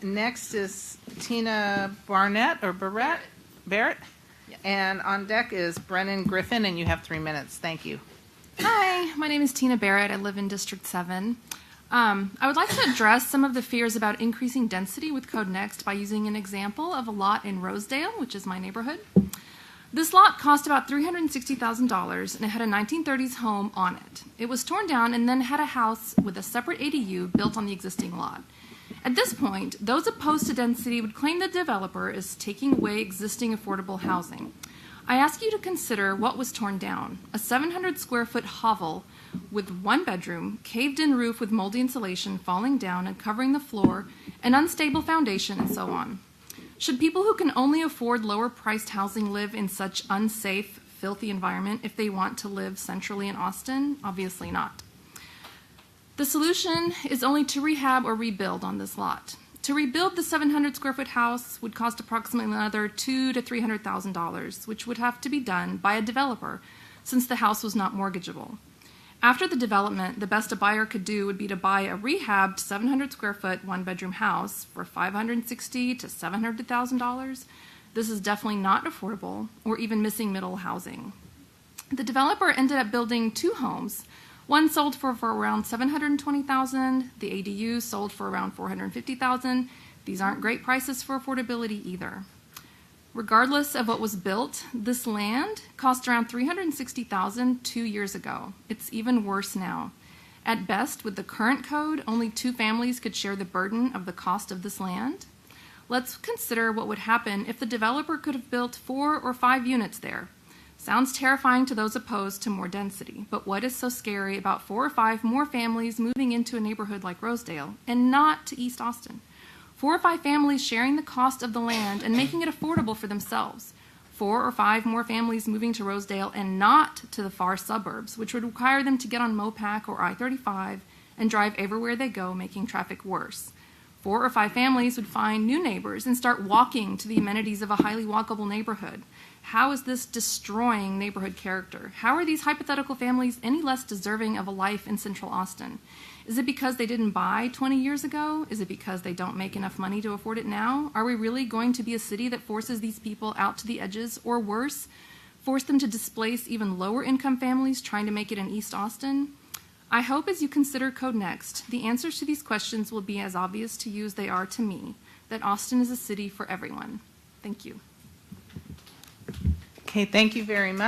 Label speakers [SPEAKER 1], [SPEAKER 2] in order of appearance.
[SPEAKER 1] Next is Tina Barrett. Barrett?
[SPEAKER 2] Yep.
[SPEAKER 1] And on deck is Brennan Griffin, and you have 3 minutes. Thank you.
[SPEAKER 2] Hi, my name is Tina Barrett. I live in District 7. I would like to address some of the fears about increasing density with Code Next by using an example of a lot in Rosedale, which is my neighborhood. This lot cost about $360,000, and it had a 1930s home on it. It was torn down and then had a house with a separate ADU built on the existing lot. At this point, those opposed to density would claim the developer is taking away existing affordable housing. I ask you to consider what was torn down: a 700 square foot hovel with 1 bedroom, caved-in roof with moldy insulation falling down and covering the floor, an unstable foundation, and so on. Should people who can only afford lower-priced housing live in such unsafe, filthy environment if they want to live centrally in Austin? Obviously not. The solution is only to rehab or rebuild on this lot. To rebuild the 700 square foot house would cost approximately another $200,000 to $300,000, which would have to be done by a developer since the house was not mortgageable. After the development, the best a buyer could do would be to buy a rehabbed 700 square foot 1-bedroom house for $560,000 to $700,000. This is definitely not affordable or even missing middle housing. The developer ended up building 2 homes. One sold for around $720,000. The ADU sold for around $450,000. These aren't great prices for affordability either. Regardless of what was built, this land cost around $360,000 2 years ago. It's even worse now. At best, with the current code, only 2 families could share the burden of the cost of this land. Let's consider what would happen if the developer could have built 4 or 5 units there. Sounds terrifying to those opposed to more density, but what is so scary about 4 or 5 more families moving into a neighborhood like Rosedale and not to East Austin? 4 or 5 families sharing the cost of the land and making it affordable for themselves. 4 or 5 more families moving to Rosedale and not to the far suburbs, which would require them to get on Mopac or I-35 and drive everywhere they go, making traffic worse. 4 or 5 families would find new neighbors and start walking to the amenities of a highly walkable neighborhood. How is this destroying neighborhood character? How are these hypothetical families any less deserving of a life in Central Austin? Is it because they didn't buy 20 years ago? Is it because they don't make enough money to afford it now? Are we really going to be a city that forces these people out to the edges, or worse, force them to displace even lower income families trying to make it in East Austin? I hope as you consider Code Next, the answers to these questions will be as obvious to you as they are to me, that Austin is a city for everyone. Thank you.
[SPEAKER 1] Okay, thank you very much.